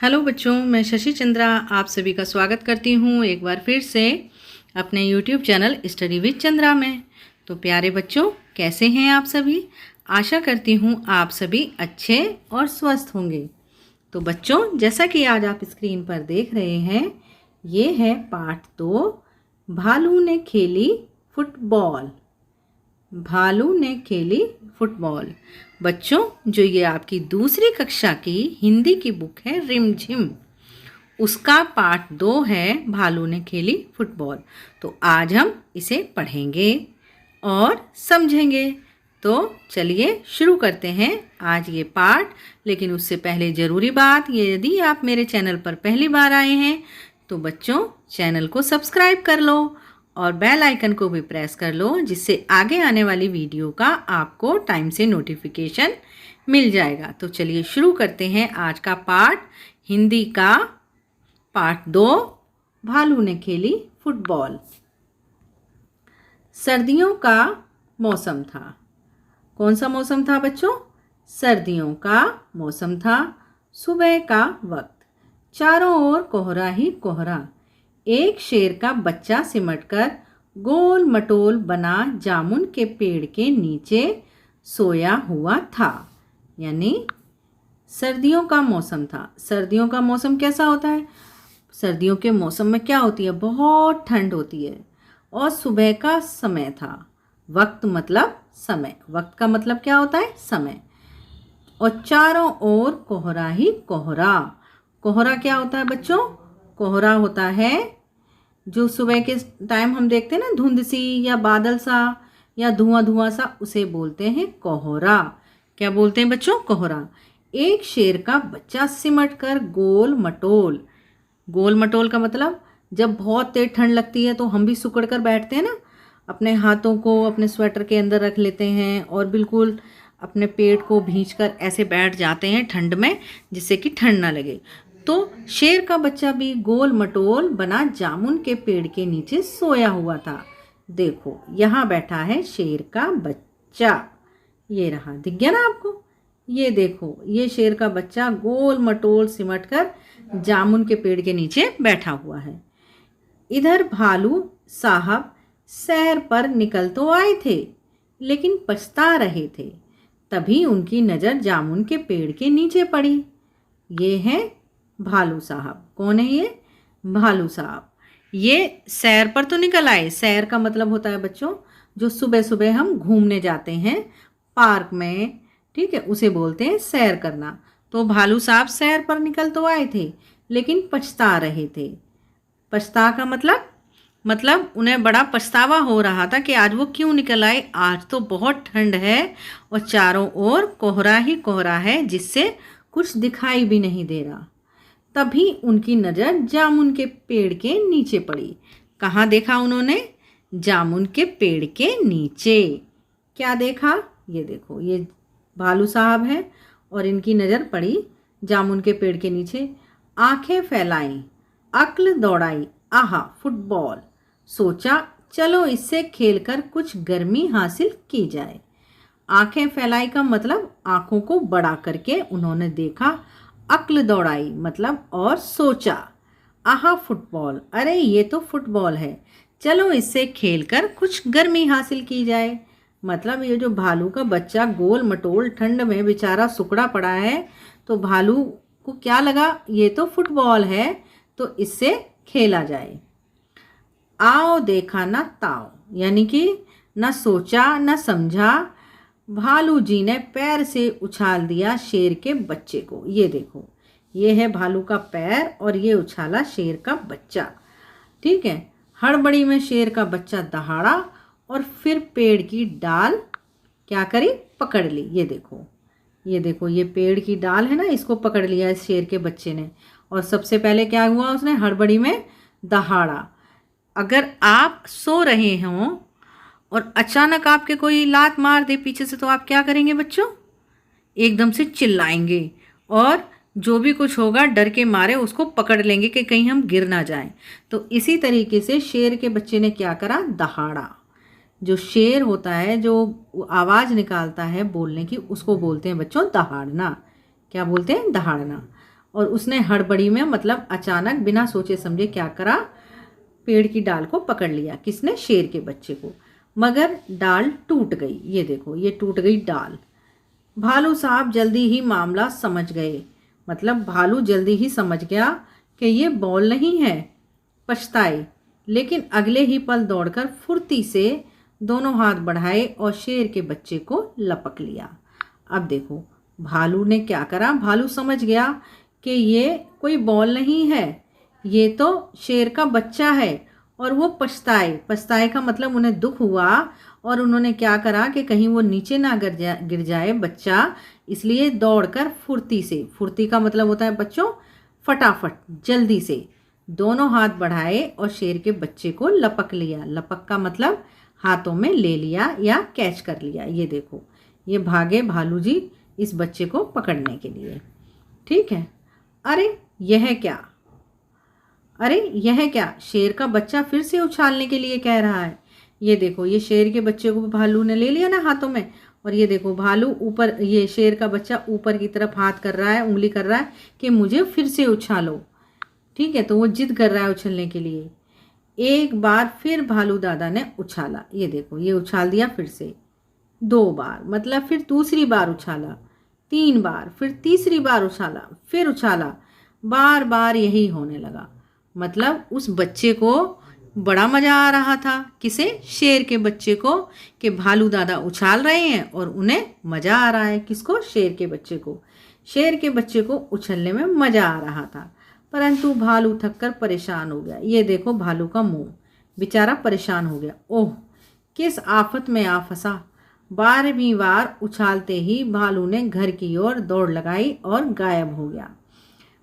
Hello बच्चों, मैं शशि चंद्रा आप सभी का स्वागत करती हूँ एक बार फिर से अपने YouTube channel study with Chandra में। तो प्यारे बच्चों, कैसे हैं आप सभी? आशा करती हूँ आप सभी अच्छे और स्वस्थ होंगे। तो बच्चों, जैसा कि आज आप स्क्रीन पर देख रहे हैं, ये है पाठ 2, भालू ने खेली फुटबॉल। भालू ने खेली फुटबॉल। बच्चों, जो ये आपकी दूसरी कक्षा की हिंदी की बुक है रिमझिम, उसका पाठ 2 है भालू ने खेली फुटबॉल। तो आज हम इसे पढ़ेंगे और समझेंगे। तो चलिए शुरू करते हैं आज ये पाठ। लेकिन उससे पहले ज़रूरी बात, ये यदि आप मेरे चैनल पर पहली बार आए हैं तो बच्चों चैनल को सब्सक्राइब कर लो और बेल आइकन को भी प्रेस कर लो, जिससे आगे आने वाली वीडियो का आपको टाइम से नोटिफिकेशन मिल जाएगा। तो चलिए शुरू करते हैं आज का पाठ, हिंदी का पाठ 2, भालू ने खेली फुटबॉल। सर्दियों का मौसम था। कौन सा मौसम था बच्चों? सर्दियों का मौसम था। सुबह का वक्त, चारों ओर कोहरा ही कोहरा। एक शेर का बच्चा सिमटकर गोल मटोल बना जामुन के पेड़ के नीचे सोया हुआ था। यानी सर्दियों का मौसम था। सर्दियों का मौसम कैसा होता है? सर्दियों के मौसम में क्या होती है? बहुत ठंड होती है। और सुबह का समय था। वक्त मतलब समय। वक्त का मतलब क्या होता है? समय। और चारों ओर कोहरा ही कोहरा। कोहरा क्या होता है बच्चों? कोहरा होता है जो सुबह के टाइम हम देखते हैं ना, धुंध सी या बादल सा या धुआं धुआं सा, उसे बोलते हैं कोहरा। क्या बोलते हैं बच्चों? कोहरा। एक शेर का बच्चा सिमट कर गोल मटोल। गोल मटोल का मतलब, जब बहुत तेज ठंड लगती है तो हम भी सिकुड़ कर बैठते हैं ना, अपने हाथों को अपने स्वेटर के अंदर रख लेते हैं और बिल्कुल अपने पेट को भींचकर ऐसे बैठ जाते हैं ठंड में, जिससे कि ठंड ना लगे। तो शेर का बच्चा भी गोल मटोल बना जामुन के पेड़ के नीचे सोया हुआ था। देखो, यहाँ बैठा है शेर का बच्चा। ये रहा, दिख गया ना आपको? ये देखो, ये शेर का बच्चा गोल मटोल सिमट कर जामुन के पेड़ के नीचे बैठा हुआ है। इधर भालू साहब सैर पर निकल तो आए थे, लेकिन पछता रहे थे। तभी उनकी नज़र जामुन के पेड़ के नीचे पड़ी। ये हैं भालू साहब। कौन है ये? भालू साहब। ये सैर पर तो निकल आए। सैर का मतलब होता है बच्चों, जो सुबह सुबह हम घूमने जाते हैं पार्क में, ठीक है, उसे बोलते हैं सैर करना। तो भालू साहब सैर पर निकल तो आए थे, लेकिन पछता रहे थे। पछता का मतलब उन्हें बड़ा पछतावा हो रहा था कि आज वो क्यों निकल आए। आज तो बहुत ठंड है और चारों ओर कोहरा ही कोहरा है, जिससे कुछ दिखाई भी नहीं दे रहा। तभी उनकी नज़र जामुन के पेड़ के नीचे पड़ी। कहाँ देखा उन्होंने? जामुन के पेड़ के नीचे। क्या देखा? ये देखो, ये भालू साहब हैं और इनकी नज़र पड़ी जामुन के पेड़ के नीचे। आंखें फैलाई, अक्ल दौड़ाई, आहा फुटबॉल। सोचा चलो इससे खेलकर कुछ गर्मी हासिल की जाए। आंखें फैलाई का मतलब आंखों को बड़ा करके उन्होंने देखा। अक्ल दौड़ाई मतलब और सोचा, आहा फुटबॉल, अरे ये तो फुटबॉल है, चलो इससे खेलकर कुछ गर्मी हासिल की जाए। मतलब ये जो भालू का बच्चा गोल मटोल ठंड में बेचारा सुकड़ा पड़ा है, तो भालू को क्या लगा, ये तो फुटबॉल है, तो इससे खेला जाए। आओ देखा ना ताओ, यानी कि न सोचा न समझा, भालू जी ने पैर से उछाल दिया शेर के बच्चे को। ये देखो, ये है भालू का पैर और ये उछाला शेर का बच्चा। ठीक है, हड़बड़ी में शेर का बच्चा दहाड़ा और फिर पेड़ की डाल क्या करी? पकड़ ली। ये देखो, ये देखो, ये पेड़ की डाल है ना, इसको पकड़ लिया इस शेर के बच्चे ने। और सबसे पहले क्या हुआ? उसने हड़बड़ी में दहाड़ा। अगर आप सो रहे हों और अचानक आपके कोई लात मार दे पीछे से, तो आप क्या करेंगे बच्चों? एकदम से चिल्लाएंगे और जो भी कुछ होगा डर के मारे उसको पकड़ लेंगे कि कहीं हम गिर ना जाएं। तो इसी तरीके से शेर के बच्चे ने क्या करा? दहाड़ा। जो शेर होता है, जो आवाज़ निकालता है बोलने की, उसको बोलते हैं बच्चों दहाड़ना। क्या बोलते हैं? दहाड़ना। और उसने हड़बड़ी में मतलब अचानक बिना सोचे समझे क्या करा, पेड़ की डाल को पकड़ लिया। किसने? शेर के बच्चे को। मगर डाल टूट गई। ये देखो, ये टूट गई डाल। भालू साहब जल्दी ही मामला समझ गए। मतलब भालू जल्दी ही समझ गया कि ये बॉल नहीं है। पछताए, लेकिन अगले ही पल दौड़कर फुर्ती से दोनों हाथ बढ़ाए और शेर के बच्चे को लपक लिया। अब देखो भालू ने क्या करा। भालू समझ गया कि ये कोई बॉल नहीं है, ये तो शेर का बच्चा है। और वो पछताए का मतलब उन्हें दुख हुआ और उन्होंने क्या करा कि कहीं वो नीचे ना गिर जाए बच्चा, इसलिए दौड़कर फुर्ती का मतलब होता है बच्चों फटाफट, जल्दी से दोनों हाथ बढ़ाए और शेर के बच्चे को लपक लिया। लपक का मतलब हाथों में ले लिया या कैच कर लिया। ये देखो, ये भागे भालू जी इस बच्चे को पकड़ने के लिए। ठीक है। अरे यह क्या, शेर का बच्चा फिर से उछालने के लिए कह रहा है। ये देखो, ये शेर के बच्चे को भालू ने ले लिया ना हाथों में, और ये देखो भालू ऊपर, ये शेर का बच्चा ऊपर की तरफ हाथ कर रहा है, उंगली कर रहा है कि मुझे फिर से उछालो। ठीक है, तो वो जिद कर रहा है उछलने के लिए। एक बार फिर भालू दादा ने उछाला। ये देखो, ये उछाल दिया फिर से 2 बार, मतलब फिर दूसरी बार उछाला 3 बार, फिर तीसरी बार उछाला, फिर उछाला। बार बार यही होने लगा। मतलब उस बच्चे को बड़ा मज़ा आ रहा था। किसे? शेर के बच्चे को, कि भालू दादा उछाल रहे हैं और उन्हें मज़ा आ रहा है। किसको? शेर के बच्चे को। शेर के बच्चे को उछलने में मज़ा आ रहा था, परंतु भालू थककर परेशान हो गया। ये देखो भालू का मुंह, बेचारा परेशान हो गया। ओह, किस आफत में आ फंसा। 12वीं बार उछालते ही भालू ने घर की ओर दौड़ लगाई और गायब हो गया।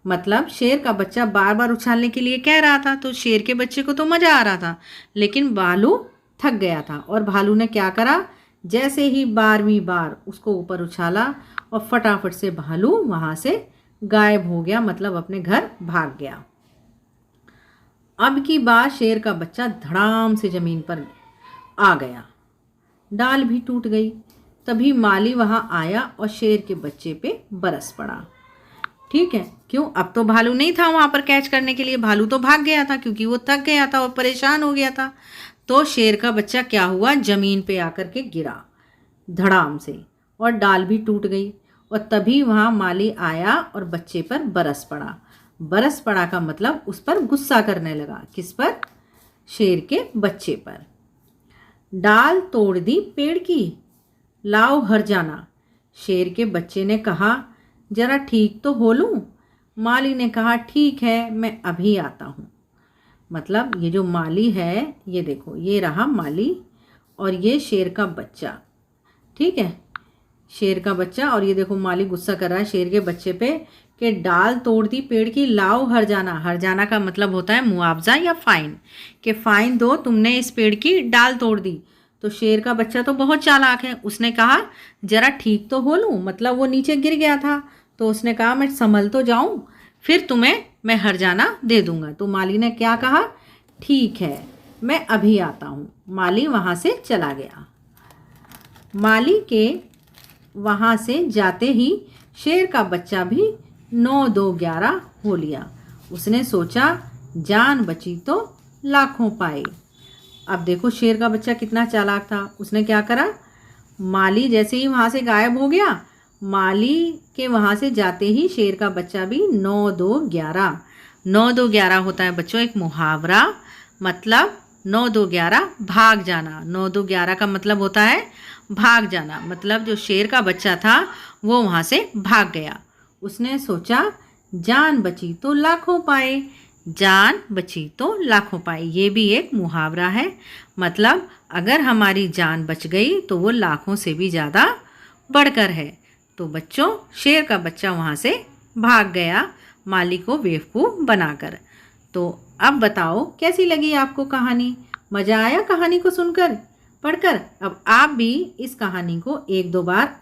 मतलब शेर का बच्चा बार बार उछालने के लिए कह रहा था, तो शेर के बच्चे को तो मज़ा आ रहा था, लेकिन भालू थक गया था। और भालू ने क्या करा, जैसे ही 12वीं बार उसको ऊपर उछाला और फटाफट से भालू वहाँ से गायब हो गया, मतलब अपने घर भाग गया। अब की बार शेर का बच्चा धड़ाम से ज़मीन पर आ गया। डाल भी टूट गई। तभी माली वहाँ आया और शेर के बच्चे पे बरस पड़ा। ठीक है, क्यों? अब तो भालू नहीं था वहाँ पर कैच करने के लिए, भालू तो भाग गया था क्योंकि वो थक गया था और परेशान हो गया था। तो शेर का बच्चा क्या हुआ, ज़मीन पे आकर के गिरा धड़ाम से, और डाल भी टूट गई। और तभी वहाँ माली आया और बच्चे पर बरस पड़ा। बरस पड़ा का मतलब उस पर गुस्सा करने लगा। किस पर? शेर के बच्चे पर। डाल तोड़ दी पेड़ की, लाओ हर जाना। शेर के बच्चे ने कहा, जरा ठीक तो हो लूँ। माली ने कहा, ठीक है, मैं अभी आता हूँ। मतलब ये जो माली है, ये देखो, ये रहा माली और ये शेर का बच्चा। ठीक है, शेर का बच्चा, और ये देखो माली गुस्सा कर रहा है शेर के बच्चे पे कि डाल तोड़ दी पेड़ की, लाओ हर जाना। हर जाना का मतलब होता है मुआवजा या फाइन, कि फाइन दो, तुमने इस पेड़ की डाल तोड़ दी। तो शेर का बच्चा तो बहुत चालाक है, उसने कहा जरा ठीक तो हो लूँ, मतलब वो नीचे गिर गया था, तो उसने कहा मैं संभल तो जाऊँ, फिर तुम्हें मैं हर जाना दे दूँगा। तो माली ने क्या कहा, ठीक है, मैं अभी आता हूँ। माली वहाँ से चला गया। माली के वहाँ से जाते ही शेर का बच्चा भी 9 2 11 हो लिया। उसने सोचा जान बची तो लाखों पाए। अब देखो शेर का बच्चा कितना चालाक था। उसने क्या करा, माली जैसे ही वहाँ से गायब हो गया, माली के वहाँ से जाते ही शेर का बच्चा भी 9 2 11। 9 2 11 होता है बच्चों एक मुहावरा, मतलब 9 2 11 भाग जाना। 9 2 11 का मतलब होता है भाग जाना, मतलब जो शेर का बच्चा था वो वहाँ से भाग गया। उसने सोचा जान बची तो लाखों पाए, जान बची तो लाखों पाए। ये भी एक मुहावरा है, मतलब अगर हमारी जान बच गई तो वो लाखों से भी ज़्यादा बढ़कर है। तो बच्चों शेर का बच्चा वहाँ से भाग गया माली को बेवकूफ़ बनाकर। तो अब बताओ कैसी लगी आपको कहानी? मज़ा आया कहानी को सुनकर, पढ़कर? अब आप भी इस कहानी को 1 2 बार